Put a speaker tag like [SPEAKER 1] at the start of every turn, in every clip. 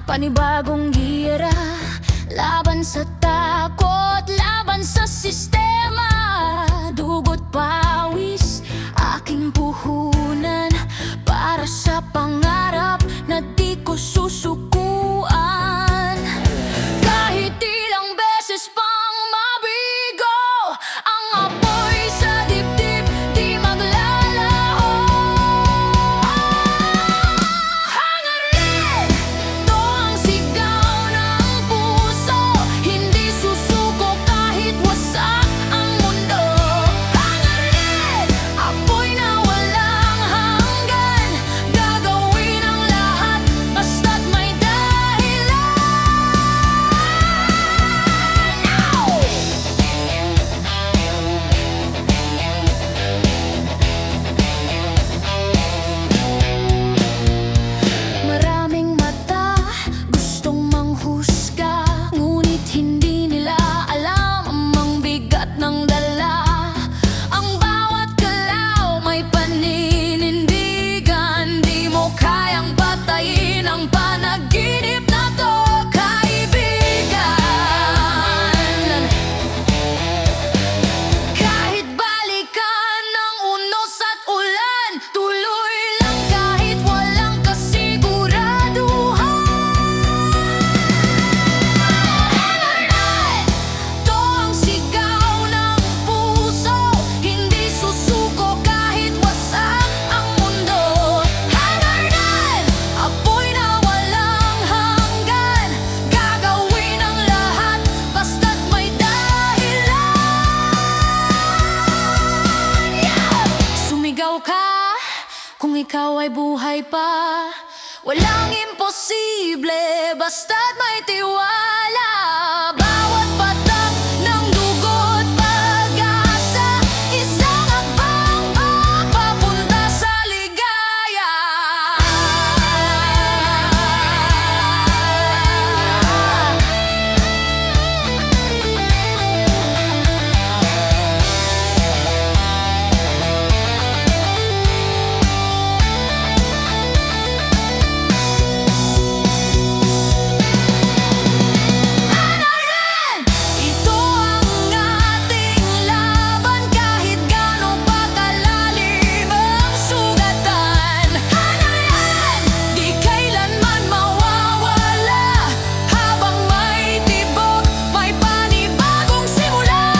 [SPEAKER 1] Panibagong gira, laban sa takot, laban sa sistema. Dugot pawis, aking puhunan para sa pangarap na di ko susukuan. Kahit ilang beses pang mabigo, ang apoy sa dibdib di maglalaho. Hangarin, to ang sigaw ng puso, hindi susuko kahit wasak ang mundo. Hangarin, apoy na walang hanggan, gagawin ang lahat basta't may dahilan. Maraming mata gustong manghusga, ngunit hindi nila alam ang bigat ng dala. Ang bawat galaw may paninindigan, di mo kayang patayin ang panaginip na to, kaibigan. Kahit balikan ng unos at ulan, tuloy lang kahit walang kasiguraduhan. Hangarin, to ang sigaw ng puso, hindi susuko kahit wasak ang mundo. Hangarin, apoy na walang hanggan, gagawin ang lahat basta't may dahilan. Sumigaw ka kung ikaw ay buhay pa, walang imposible basta't may tiwala. Bawat patak ng dugo't pag-asa, isang hakbang pa papunta sa ligaya. Hangarin, ito ang ating laban kahit gaano pa kalalim ang sugatan. Hangarin, di kailanman mawawala, habang may tibok, may panibagong simula.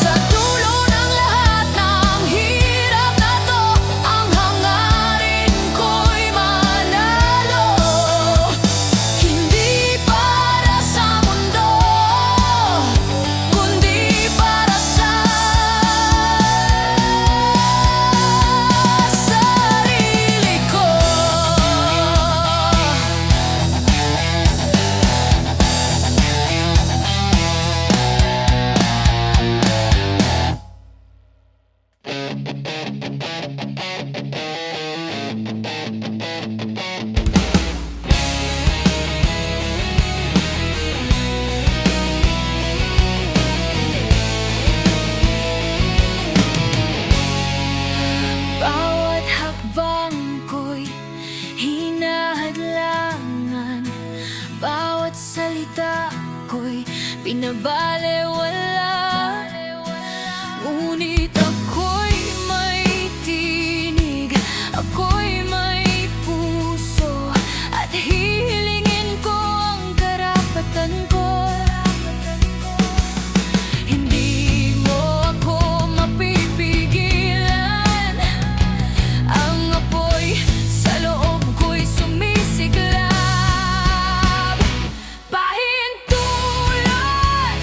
[SPEAKER 1] Sa dulo ng lahat ng hirap na to, ang hangarin ko'y manalo. Hindi para sa mundo, kundi para sa sarili ko. Bawat hakbang ko'y hinahadlangan, bawat salita ko'y pinabalewala. Ngunit ako'y may tinig, ako'y may puso, at hihilingin ko ang karapatan ko. Hindi mo ako mapipigilan, ang apoy sa loob ko'y sumisiklab. Pahintulot,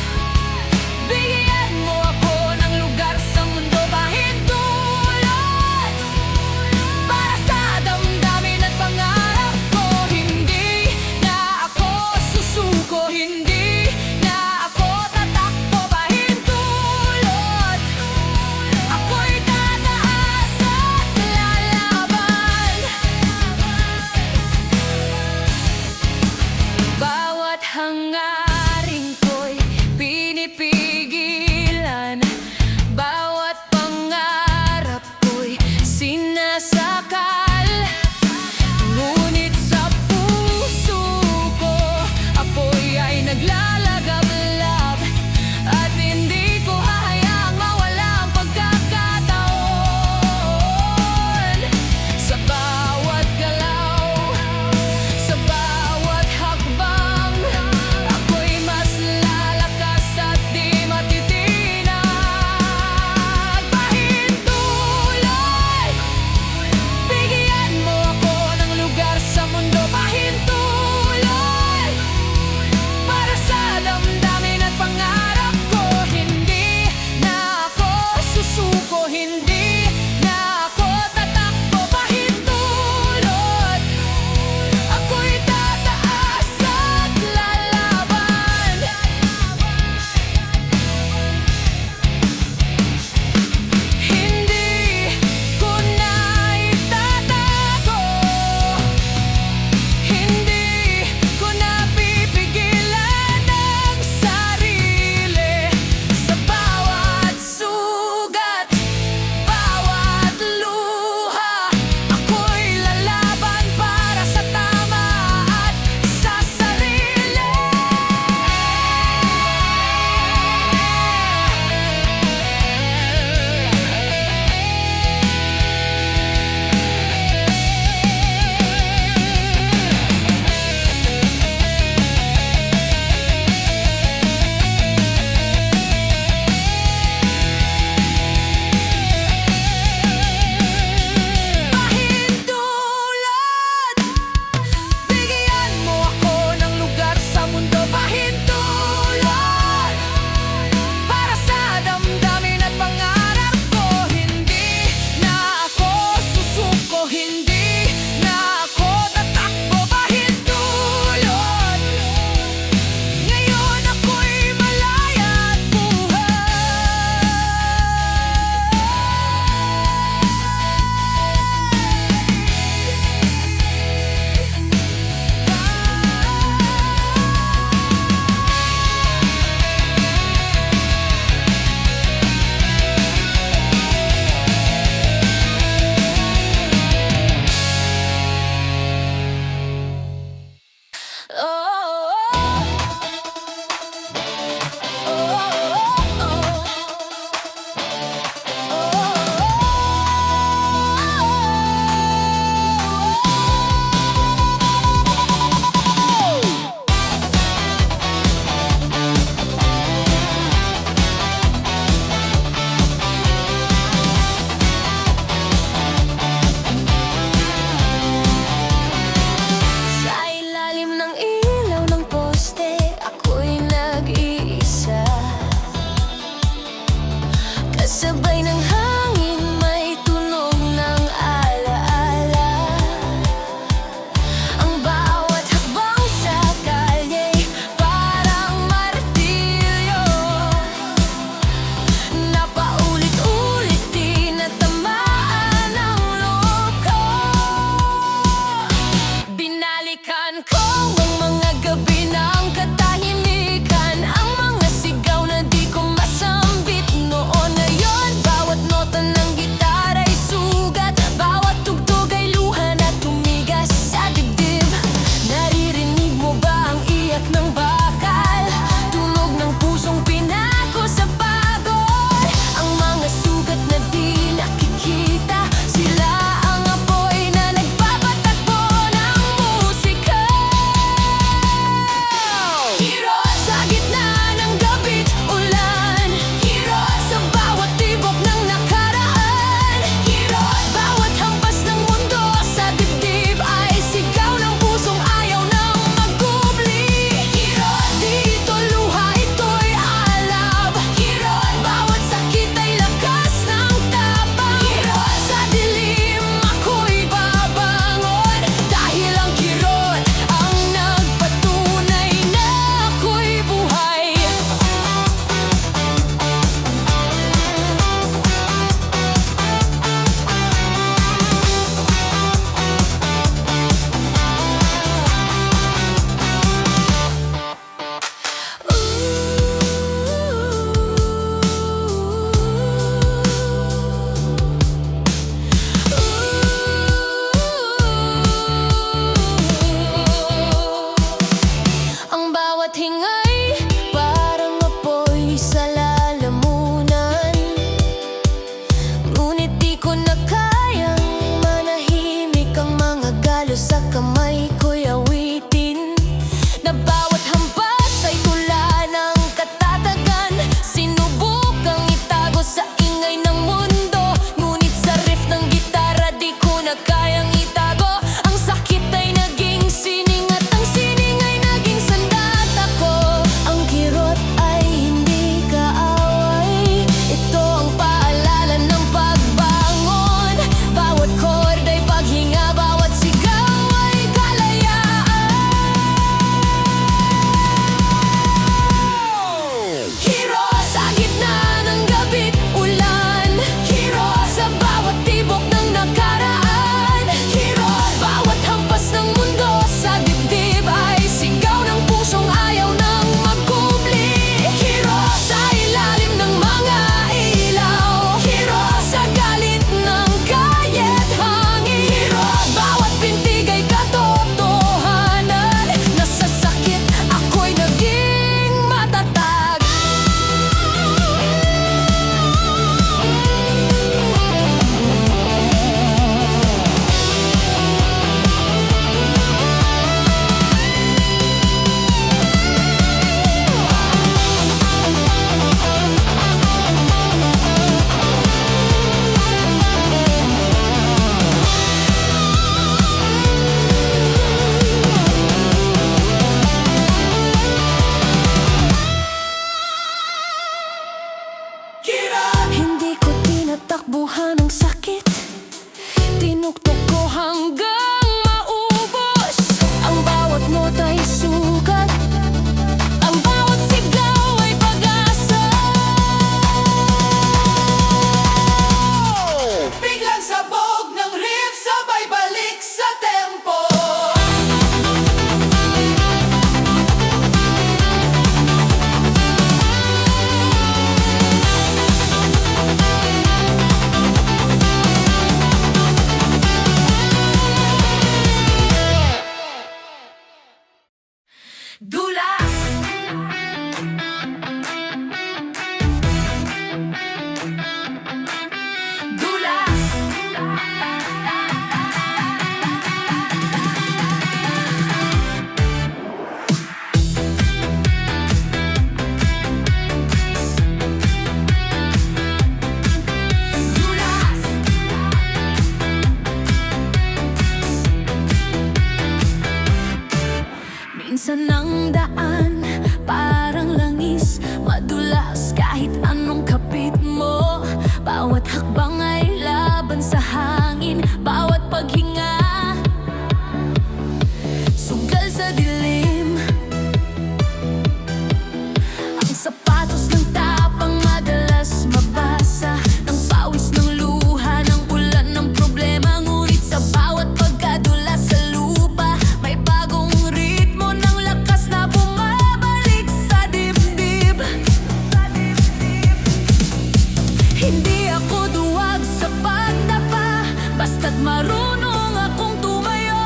[SPEAKER 1] marunong akong tumayo.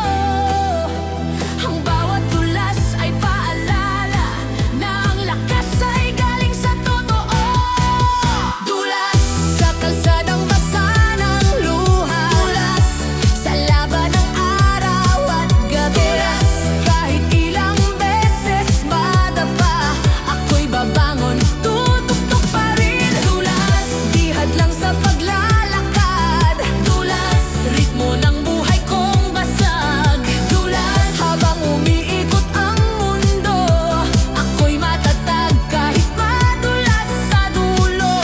[SPEAKER 1] Ang bawat dulas ay paalala na ang lakas ay galing sa totoo. Dulas sa kalsadang basa ng luha, dulas sa laban ng araw at gabi, dulas kahit ilang beses madapa, ako'y babangon, tutuktok pa rin. Dulas di hadlang sa paglalakad, dulas ritmo ng buhay kong basag. Dulas habang umiikot ang mundo, ako'y matatag kahit madulas sa dulo.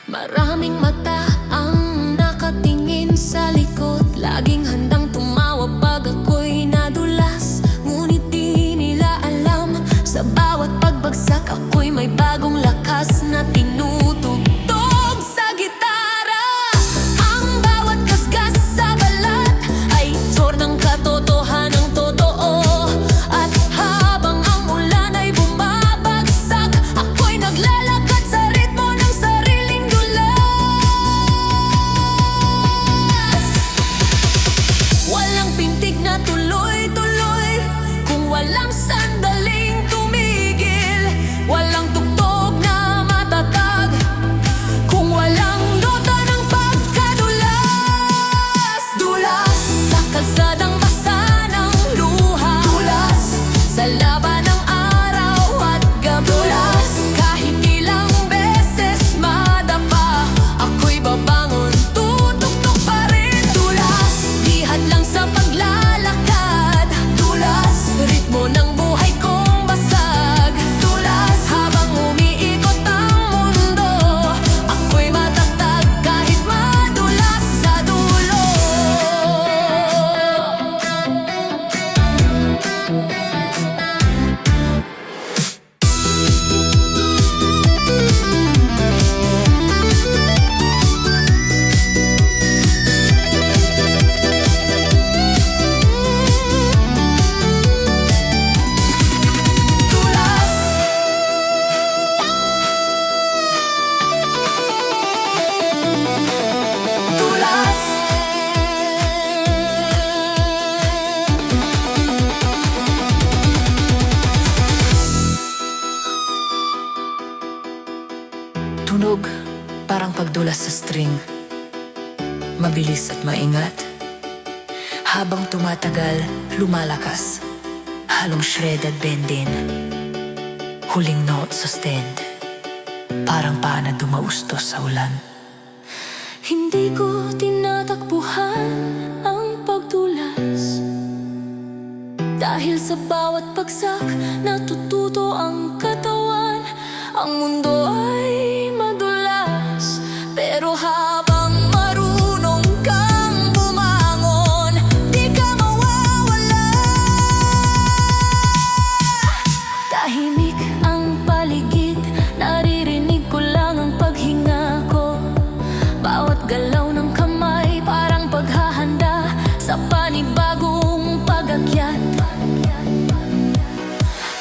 [SPEAKER 1] Maraming mata ang nakatingin sa likod, laging handang tumawa pag ako'y nadulas. Ngunit di nila alam, sa bawat pagbagsak ako'y may bagong lakas na tinutugtog sa gitara. Ang bawat kaskas sa balat ay sor ng katotohanang totoo. At habang ang ulan ay bumabagsak, ako'y naglalakad sa ritmo ng sariling dulas. Walang pintig na tuloy-tuloy kung walang sandaling tumigil. Walang tugtog na matatag kung walang nota ng pagkadulas. Dulas sa kalsadang basa ng luha, dulas sa laban ng araw at gabi, dulas kahit ilang beses madapa, ako'y babangon, tutuktok pa rin. Dulas di hadlang sa paglalakad, dulas ritmo ng buhay kong basag. Dulas habang umiikot ang mundo, ako'y matatag kahit madulas sa dulo. Dulas, tunog parang pagdulas sa string, mabilis at maingat. Habang tumatagal, lumalakas, halong shred at bendin. Huling note sustained, parang paa na dumaustos sa ulan. Hindi ko tinatakbuhan ang pagdulas, dahil sa bawat bagsak natututo ang katawan. Ang mundo ay madulas, pero habang marunong kang bumangon, di ka mawawala. Tahimik ang paligid, naririnig ko lang ang paghinga ko. Bawat galaw ng kamay parang paghahanda sa panibagong pag-akyat.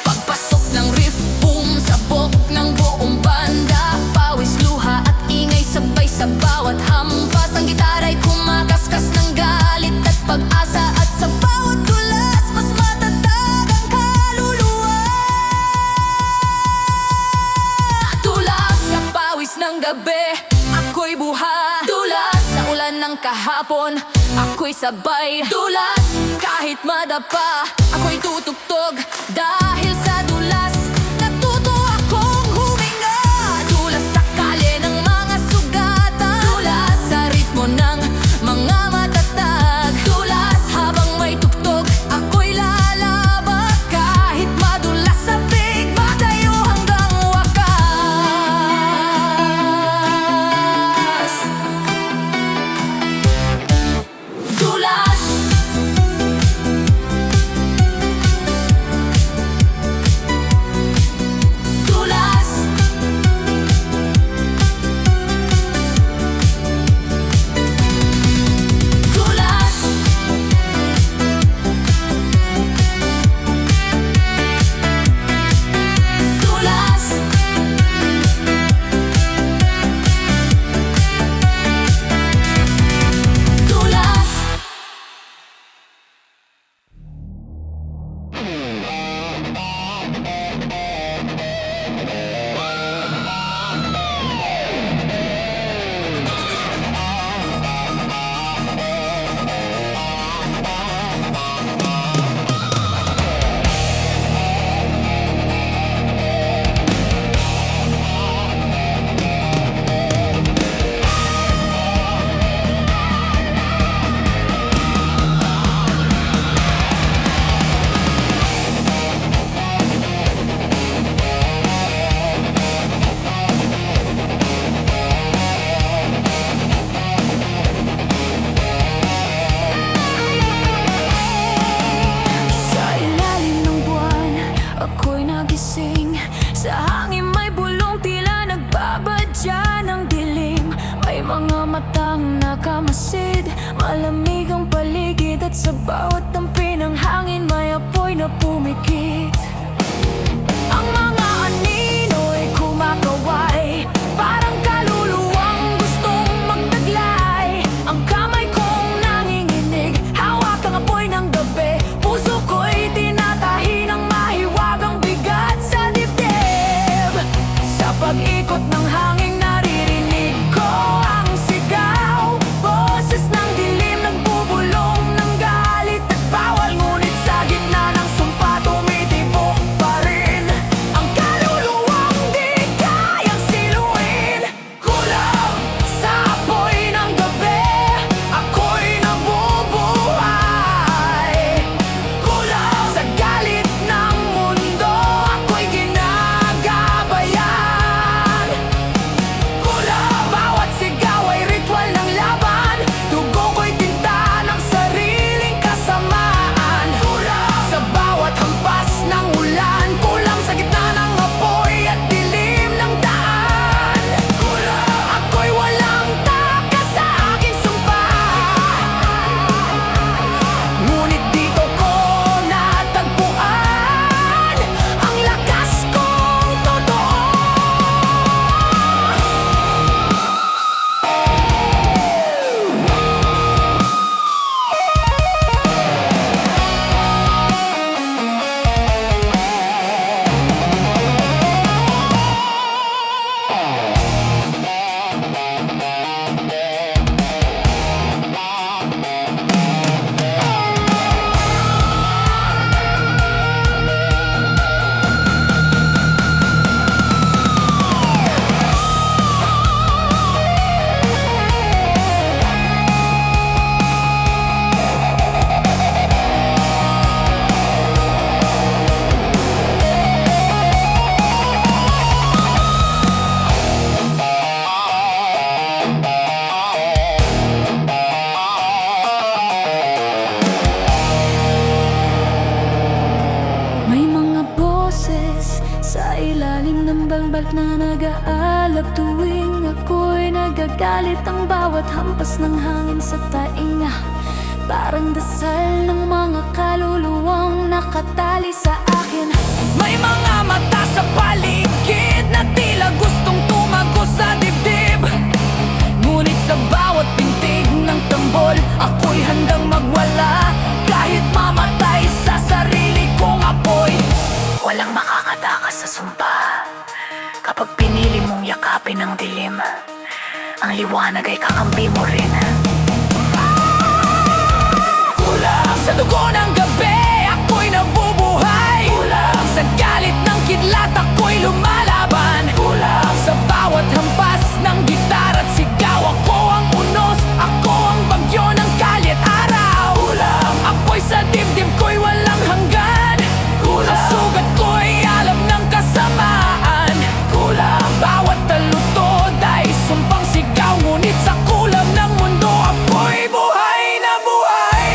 [SPEAKER 1] Pagpasok ng riff, boom, sabog ng buong banda, pawis, luha at ingay sabay sa bawat hampas. Ang gitara'y kumakaskas ng galit at pag-asa, at sa bawat dulas mas matatag ang kaluluwa. Dulas sa pawis ng gabi, ako'y buha. Dulas sa ulan ng kahapon, ako'y sabay. Dulas kahit madapa, ako'y tutugtog. Dahil sa dulas, natuto akong huminga. Dulas sa kalye ng mga sugatan, dulas sa ritmo ng mga matatag. Dulas habang may tugtog, ako'y lalaban. Kahit madulas sa big, patayo hanggang wakas. Dulas bawat tampi ng hangin may apoy na pumikit. Ang mga anino'y kumakaway, parang kaluluwang gustong magtaglay. Ang kamay kong nanginginig, hawak ang apoy ng gabi. Puso ko'y tinatahi ng mahiwagang bigat sa dibdib. Sa pag-ikot ng hangin naririnig ko ang sigaw, boses ng dilim nagbubulong ng galit at bawal. Ngunit sa gitna ng sumpa tumitibok pa rin ang kaluluwang di kayang siluin. Kulang sa apoy ng gabi, ako'y nabubuhay. Kulang sa galit ng mundo, ako'y ginagabayan. Kulang bawat sigaw ay ritual ng laban, dugo ko'y tinta ng sariling kasamaan. Kulang sa bawat hampas ng ulan, kulang sa gitna ng apoy at dilim ng daan. Kulang ako'y walang takas sa aking sumpa, ngunit dito ko natagpuan ang lakas kong totoo. May mga boses sa ilalim ng balbal na nag-aalab tuwing ako'y nagagalit. Ang bawat hampas ng hangin sa tainga, parang dasal ng mga kaluluwang nakatali sa akin. May mga mata sa paligid na tila gustong tumago sa dibdib, ngunit sa bawat pintig ng tambol, ako'y handang magwala kahit mamatay sa sarili kong apoy. Walang makakatakas sa sumpa kapag pinili mong yakapin ang dilim. Ang liwanag ay kakampi mo rin. Kulang sa dugo ng gabi, ako'y nabubuhay. Kulang sa galit ng kidlat, ako'y lumalaban. Kulang sa bawat hampas ng gitar at sigaw, ako ang unos, ako ang bagyo ng kalyat araw. Kulang apoy sa dibdib ko'y walang hanggan. Kulang ang sugat ko'y alam ng kasamaan. Kulang bawat talutod ay sumpang sigaw, ngunit sa kulam ng mundo ako'y buhay na buhay.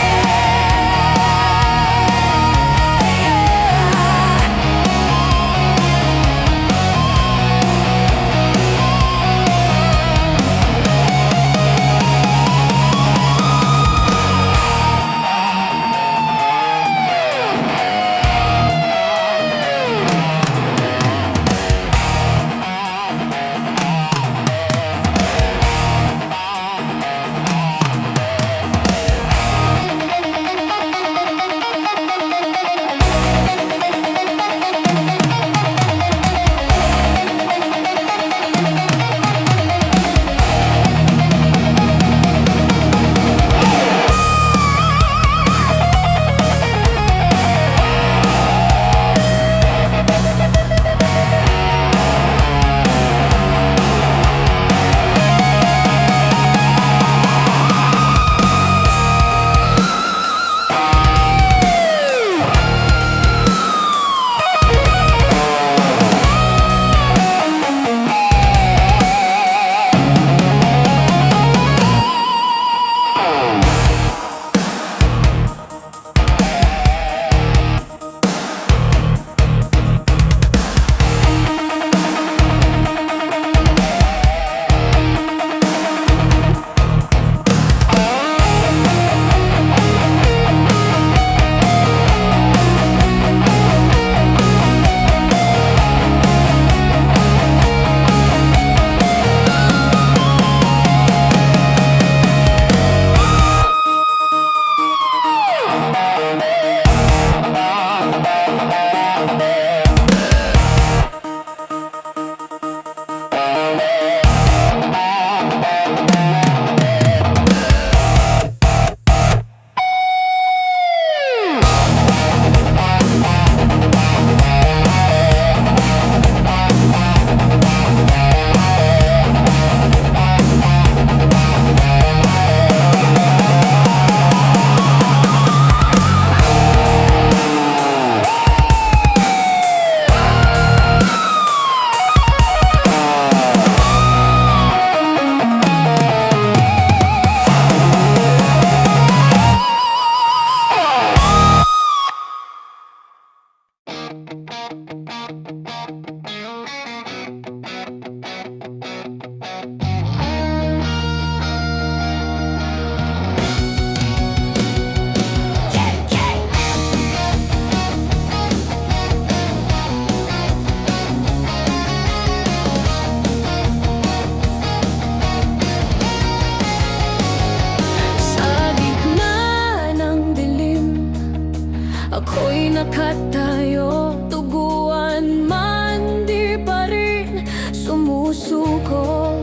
[SPEAKER 1] Ako'y nakatayo, tuguan man di pa rin sumusuko.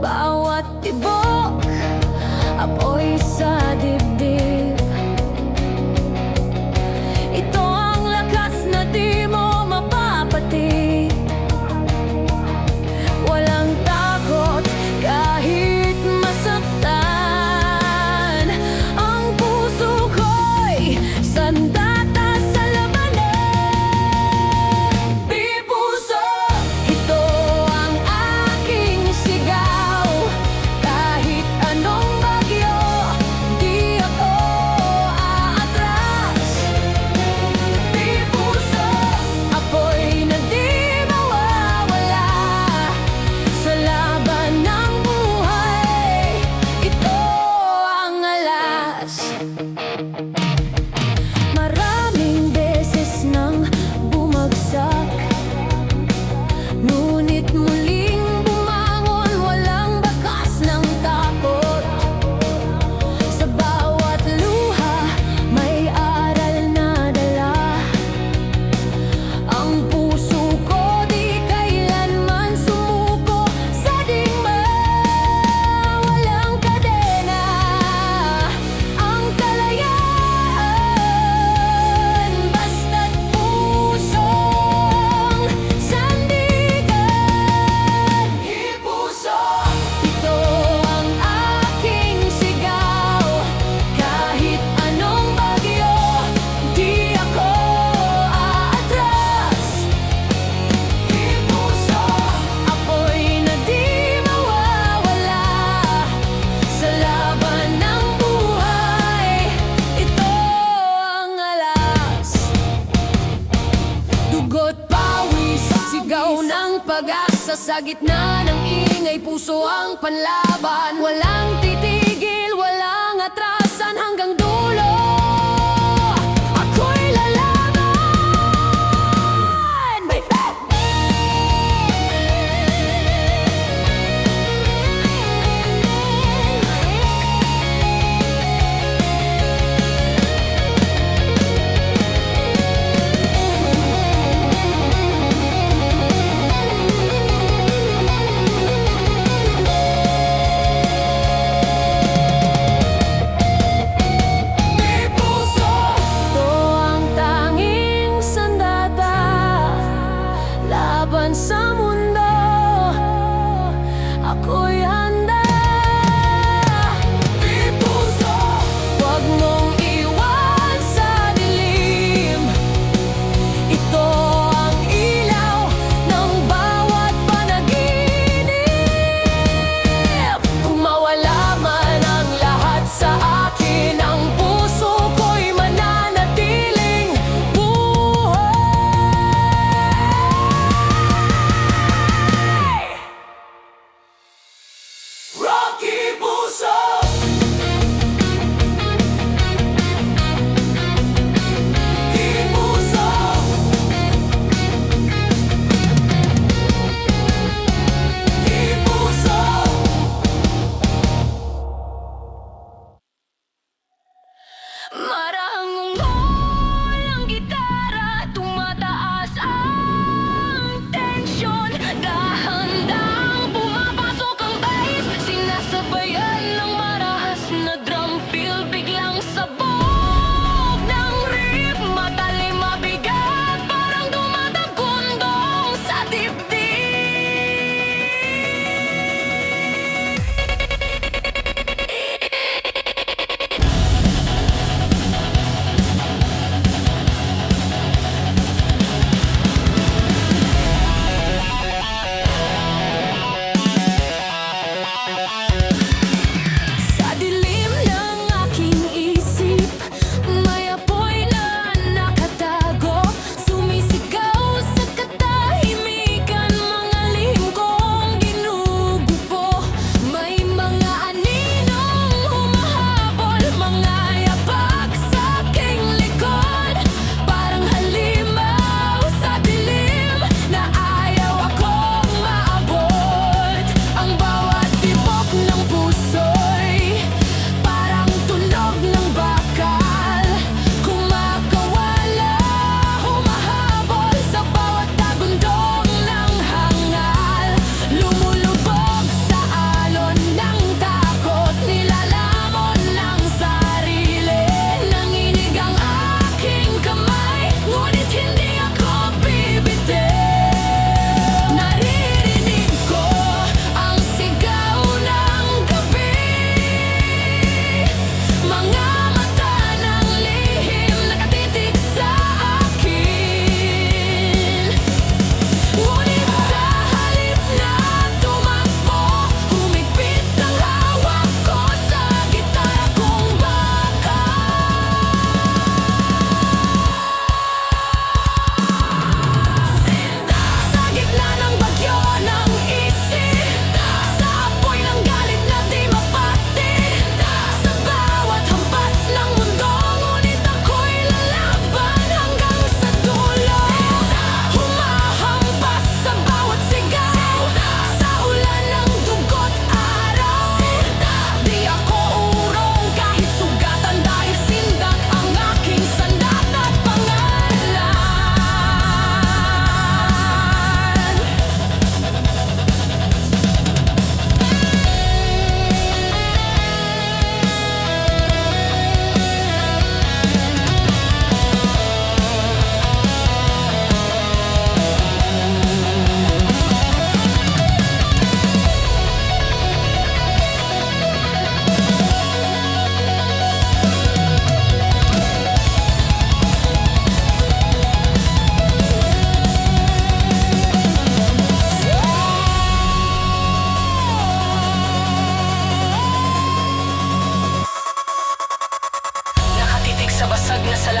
[SPEAKER 1] Bawat tibok, apoy sa dibdib. Ito ang lakas na di mo mapapatid. Walang takot kahit masaktan. Ang puso ko'y sandata sa labanan. Di puso, ito ang aking sigaw. Kahit anong bagyo, di ako aatras. Di puso, apoy na di mawawala sa laban ng buhay. Ito ang alas. Maraming beses nang bumagsak, ngunit muling bumangon, walang bakas ng takot. Sa bawat luha, may aral na dala. Ang puso ko di kailanman sumuko sa digma. Walang kadena ang kalayaan, basta't pusong sandigan. Di puso, ito ang aking sigaw. Kahit anong bagyo, di ako aatras. Di puso, apoy na di mawawala sa laban ng buhay. Ito ang alas. Dugo't pawis, sigaw ng pag-asa sa gitna ng ingay. Puso ang panlaban, walang titigil, walang atrasan hanggang dulo. Ako'y lalaban, baby!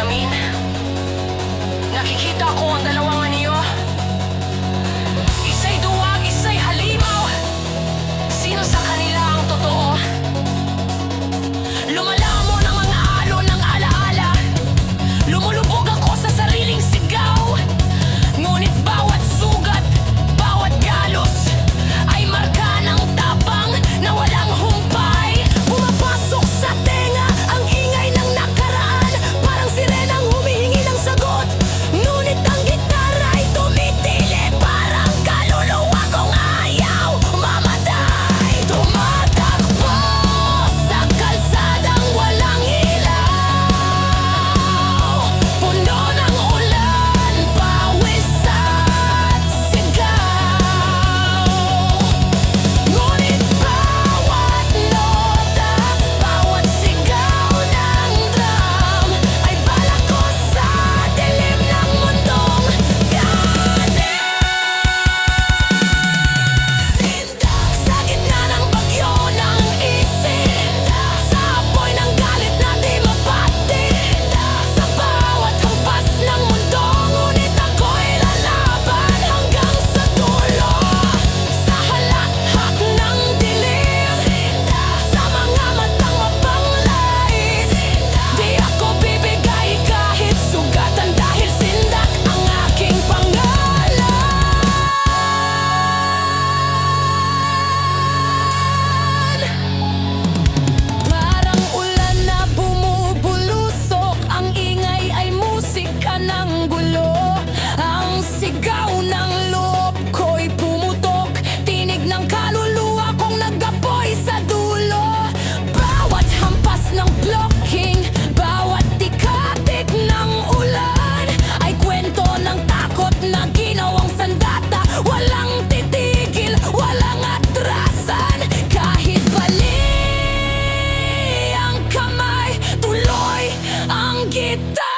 [SPEAKER 2] salamin. Nakikita ko ang dalawang anyo. Isa'y duwag, isa'y halimaw. Sino sa kanila ang totoo? Lumalamon ang mga alon ng alaala. Lumulubog ako sa sariling sigaw. Ngunit bawat sugat, bawat galos ay marka ng tapang na walang humpay. Pumapasok sa tenga ang ingay ng nakaraan. Parang sirenang humihingi ng sagot. Ngunit ang gitara ay tumitili. Parang kaluluwa kong ayaw mamatay. Tumatakbo sa kalsadang walang ilaw. Puno ng ulan, pawis at sigaw. Ngunit bawat nota, bawat sigaw ng drum ay balak ko sa dilim ng mundong ganit. Sa gitna ng bagyo ng isip, sa apoy ng galit na di mapati, sa bawat hampas ng mundo, ngunit ako'y lalaban hanggang sa dulo. Sa halakhak ng dilim, sa mga matang mapanglait, di ako bibigay kahit sugatan dahil sindak ang aking pangalan. Parang ulan na bumubulusok, ang ingay ay musika ng gulo. Ang sigaw ng loob ko'y pumutok, tinig ng kaluluwa kong nagapoy sa dulo. Bawat hampas ng blocking, bawat tikatik ng ulan ay kwento ng takot na ginawang sandata. Walang titigil, walang atrasan. Kahit bali ang kamay, tuloy ang gitara.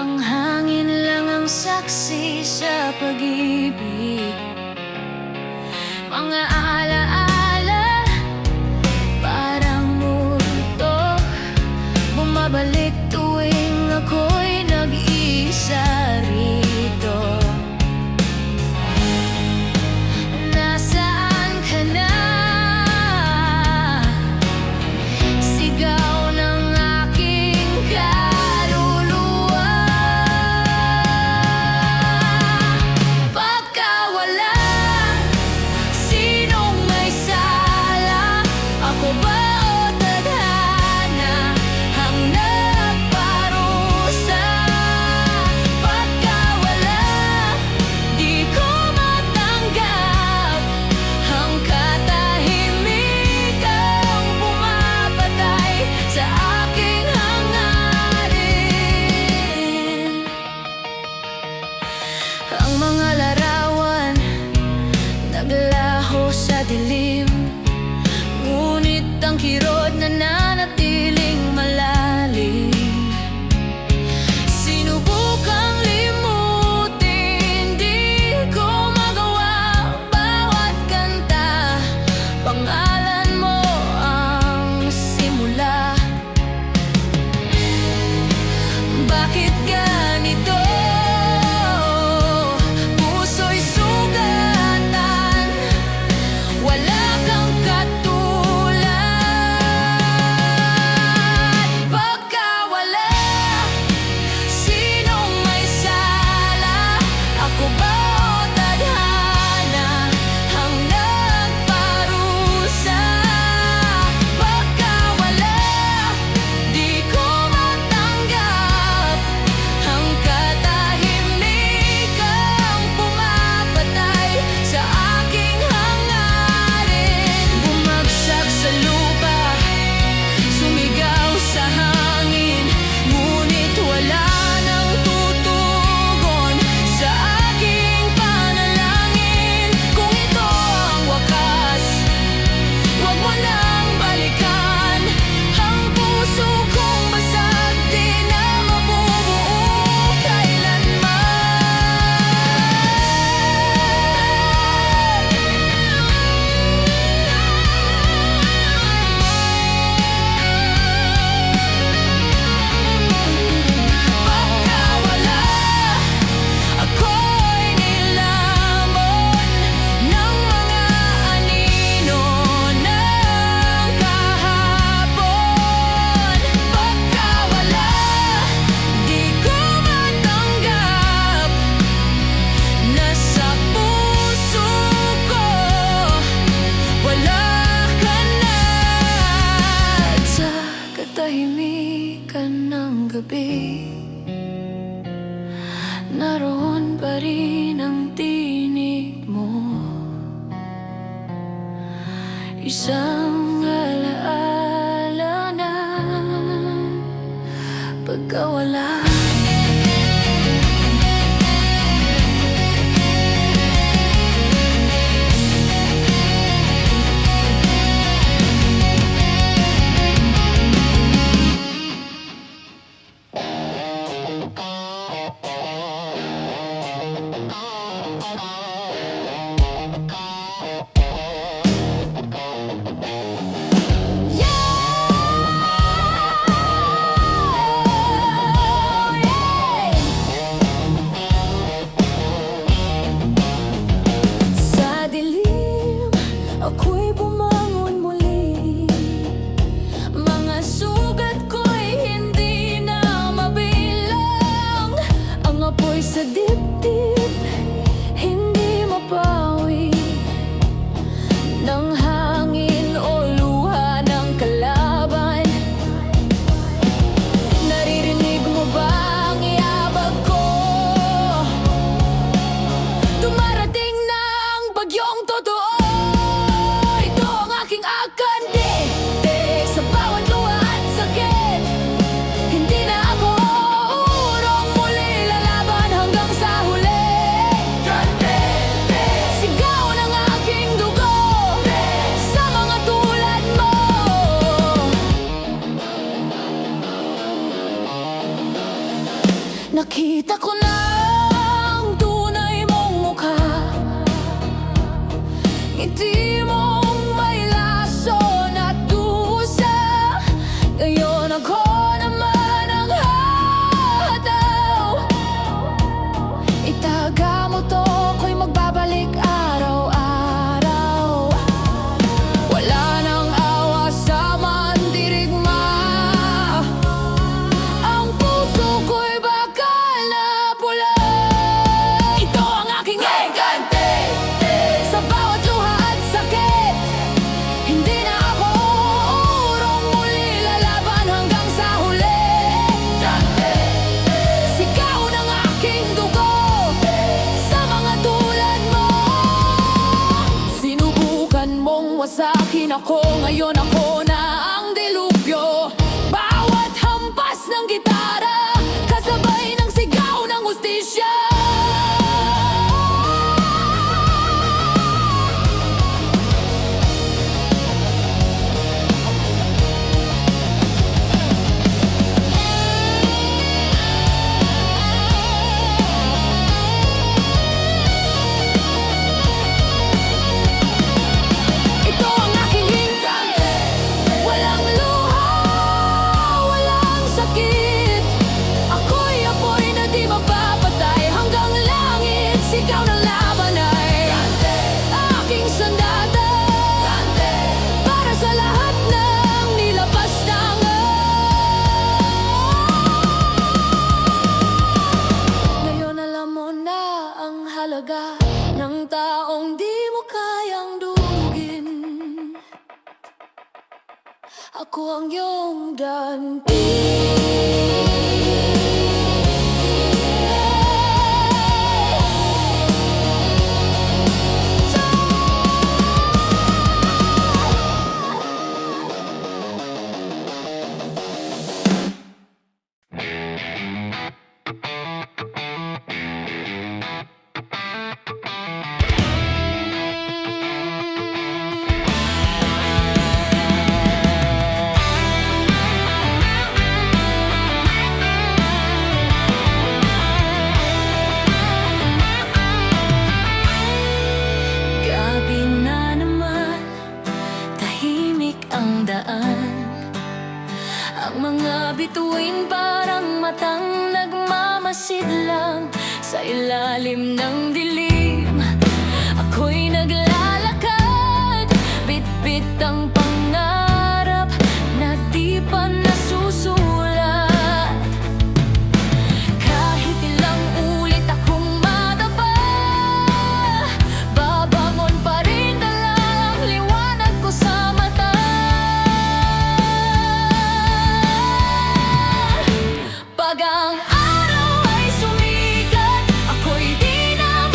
[SPEAKER 1] Ang hangin lang ang saksi sa pag-ibig. Mga alaala, parang multo, bumabalik tuwing ako'y nag-iisa rito. Nasaan ka na? Sigaw ng aking kaluluwa. Pagkawala, sinong may sala? Ako ba o tadhana ang nagparusa? Pagkawala, di ko matanggap ang katahimikang pumapatay sa aking hangarin. Ang mga larawan naglaho sa dilim, ngunit ang kirot nananatiling malalim. Sinubukang limutin, di ko magawa bawat kanta. Pangalan mo ang simula. Bakit ganito? Puso'y sugatan, wala kang katulad. Pagkawala, sinong may sala? Ako ba o tadhana ang nagparusa? Pagkawala, di ko matanggap ang katahimikang pumapatay sa aking hangarin. Bumagsak sa lupa, sumigaw sa hangin, ngunit wala nang tutugon sa aking panalangin. Kung ito ang wakas, huwag mo nang balikan. Ang puso kong basag, di na mabubuo kailanman. Pagkawala, ako'y nilamon ng mga anino ng kahapon. Pagkawala, di ko matanggap na sa puso ko wala ka na. At sa katahimikan ng gabi, naroon pa rin ang tinig mo. Isang alaala na pagkawala. Nakita ko na ang tunay mong mukha, ngiti mong may lason at dusa. Ngayon ako naman ang hahataw. Itaga mo to, ko'y magbabalik araw-araw. Wala nang awa sa mandirigma, ang puso ko'y bakal na pula. Ito ang aking engkante, sa bawat luha at sakit. Hindi na ako uurong, muli lalaban hanggang sa huli. Sigaw ng aking dugo sa mga tulad mo. Sinubukan mong wasakin ako, ngayon ako na ang dilubyo. Bawat hampas ng gitara, kasabay ng sigaw ng hustisya. Ito ang aking hingkante, walang luha, walang sakit. Ako'y apoy na di mapapatay, hanggang langit sigaw ng laban ay aking sandata, para sa lahat ng nilapastangan. Ngayon alam mo na ang halaga ng taong di mo kayang durugin. Ako ang iyong danti. Gabi na naman, tahimik ang daan. Ang mga bituin parang matang nagmamasid lang sa ilalim ng dilim. Ako'y naglalakad, bitbit ang pangarap na di pa nasusulat. Kahit ilang ulit akong madapa, babangon pa rin, dala ang liwanag ko sa mata. Pag ang araw ay sumikat, ako'y di na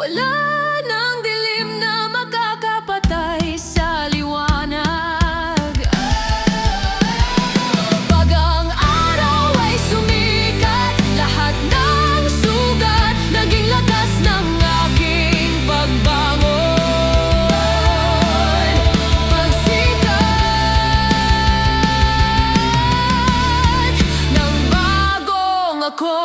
[SPEAKER 1] Wala nang dilim na makakapatay sa liwanag. Pag ang araw ay sumikat, lahat ng sugat naging lakas ng aking pagbangon. Pagsikat ng bagong ako.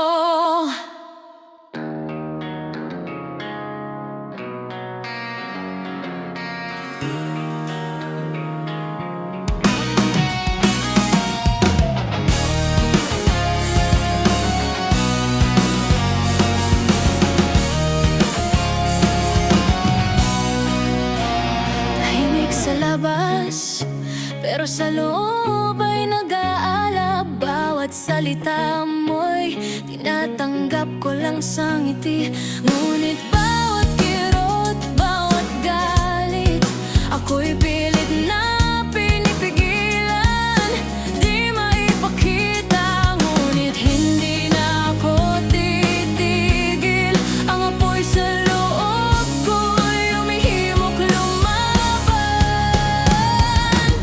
[SPEAKER 1] Tahimik sa labas, pero sa loob ay nag-aalab. Bawat salita mo'y tinatanggap ko lang sa ngiti. Ngunit bawat kirot, bawat galit, ako'y pilit na pinipigilan. Di maipakita, ngunit hindi na ako titigil. Ang apoy sa loob ko'y umihimok lumaban.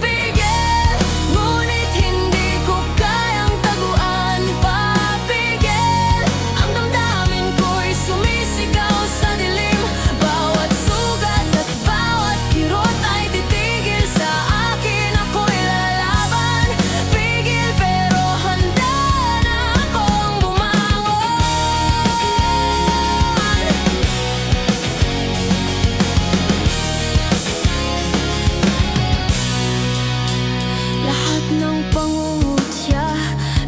[SPEAKER 1] Pigil, ngunit hindi ko kayang taguan pa. Pigil, ang damdamin ko'y sumisigaw sa dilim. Bawat sugat at bawat kirot ay titigil sa akin, ako'y lalaban. Pigil, pero handa na akong bumangon. Lahat ng pangungutya,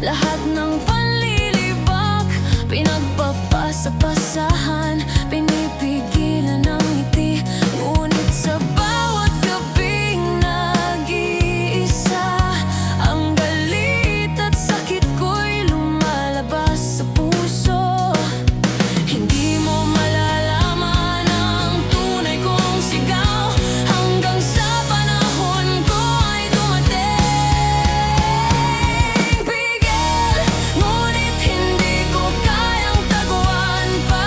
[SPEAKER 1] lahat ng panlilibak, pinagpapasa-pasahan, pinipigilan ng ngiti. Ngunit sa bawat gabing nag-iisa, ang galit at sakit ko'y lumalabas sa puso. Hindi mo malalaman ang tunay kong sigaw hanggang sa panahon ko ay dumating. Pigil, ngunit hindi ko kayang taguan pa.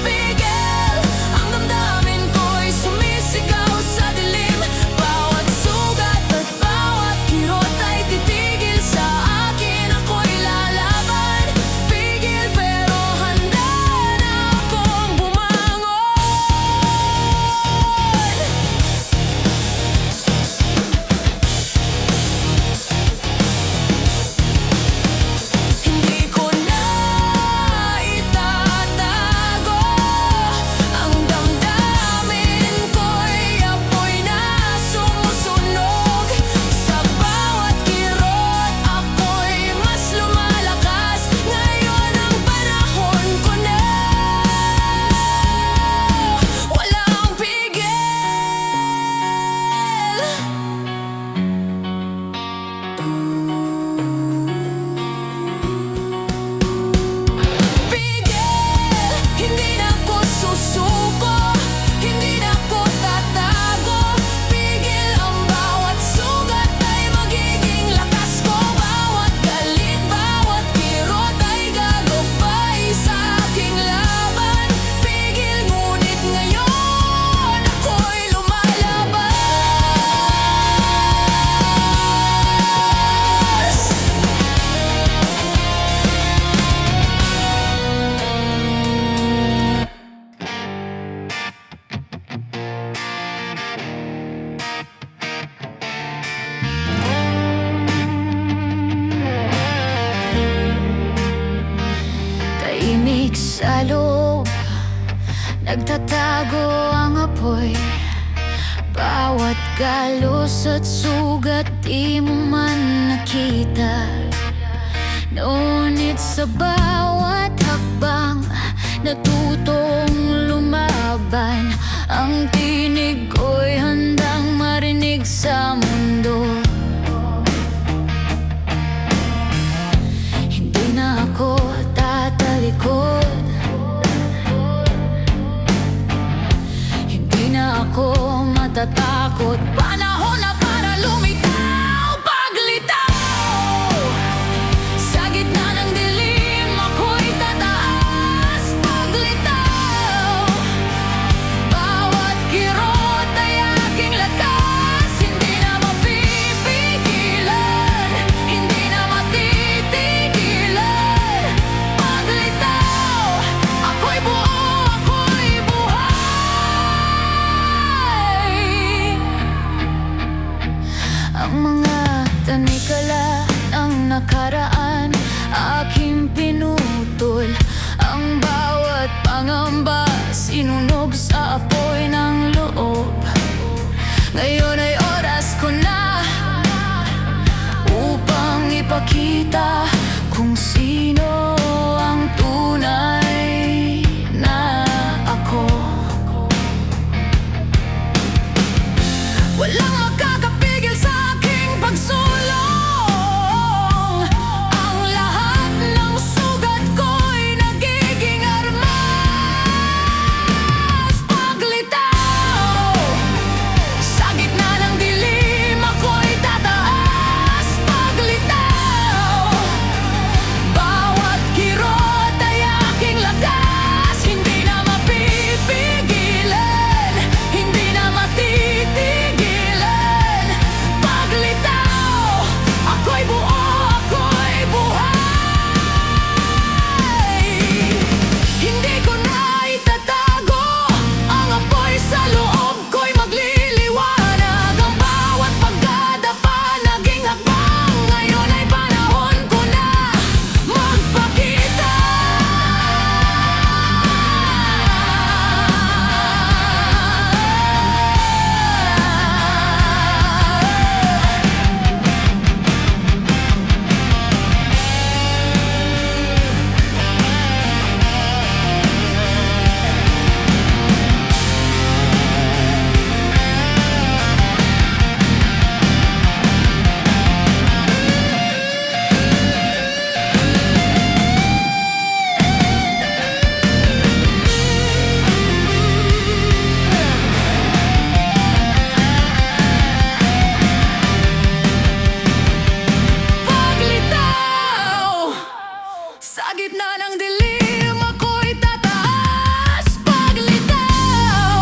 [SPEAKER 1] Pigil, ang damdamin ko'y sumisigaw sa dilim. Bawat sugat at bawat kirot ay titigil sa akin, ako'y lalaban. Pigil, pero handa na akong bumangon. Hindi ko na itatago ang damdamin ko'y apoy na sumusunog. Sa bawat kirot ako'y mas lumalakas. Ngayon ang panahon ko na. Walang pigil, hindi na ako susuko, hindi na ako tatago. Pigil, ang bawat sugat ay magiging lakas ko. Bawat galit, bawat kirot ay gagabay sa aking laban. Pigil, ngunit ngayon ako'y lumalabas. Tahimik sa loob, nagtatago ang apoy. Bawat galos at sugat di mo man nakita. Ngunit sa bawat hakbang, natutong lumaban. Ang tinig ko'y handang marinig sa mundo. Hindi na ako tatalikod, hindi na ako matatakot. Panahon na para lumitaw, paglitaw. Sa gitna ng dilim, ako'y tataas, paglitaw. pangamba, sinunog sa apoy ng loob. Ngayon ay oras ko na upang ipakita kung sino ang tunay na ako. Walang makakapigil sa aking pagsulong. Ang lahat ng sugat ko'y nagiging armas. Paglitaw sa gitna ng dilim, ako'y tataas. Paglitaw, bawat kirot ay aking lakas. Hindi na mapipigilan, hindi na matitigilan. Paglitaw, ako'y buo, ako'y buhay. Hindi ko na itatago ang apoy sa loob ko'y magliliwanag. Ang bawat pagdadapa naging hakbang. Ngayon ay panahon ko na magpakita. Paglitaw sa gitna ng dilim, ako'y tataas. Paglitaw,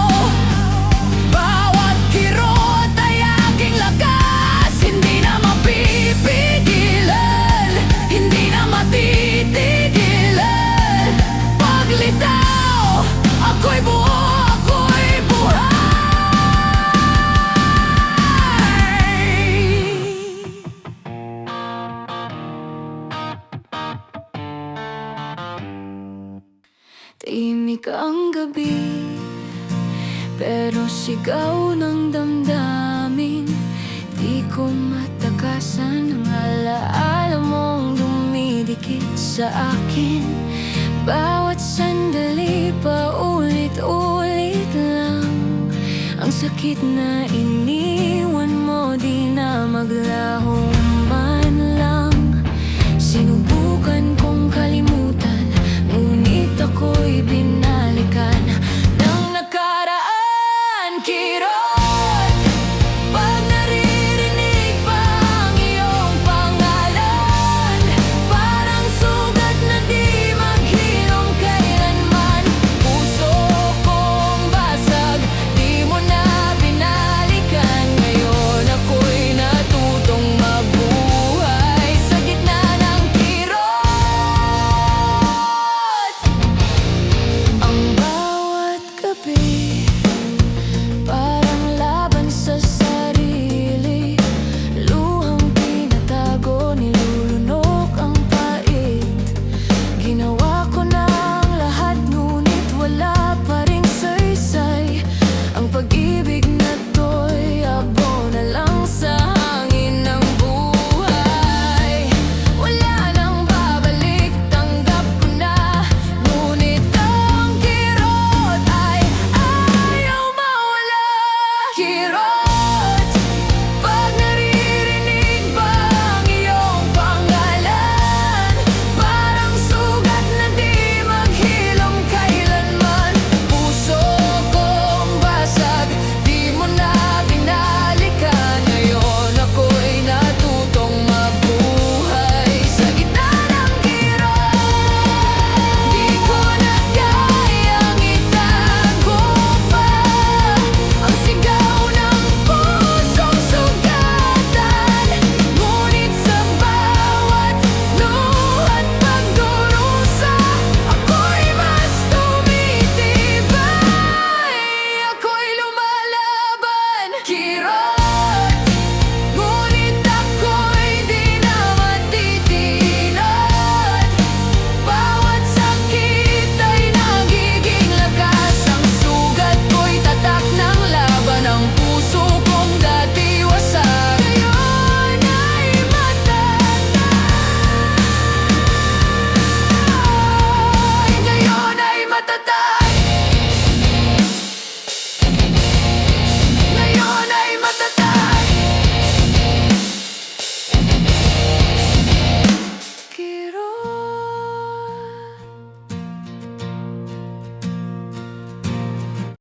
[SPEAKER 1] bawat kirot ay aking lakas. Hindi na mapipigilan, hindi na matitigilan. Paglitaw, ako'y buo, ako'y buhay. Tahimik ang gabi, pero sigaw ng damdamin. Di ko matakasan ang alaala mong dumidikit sa akin. Bawat sandali paulit-ulit lang. Ang sakit na iniwan mo, di na maglaho man lang. Sinubukan kong kalimutan, ngunit ako'y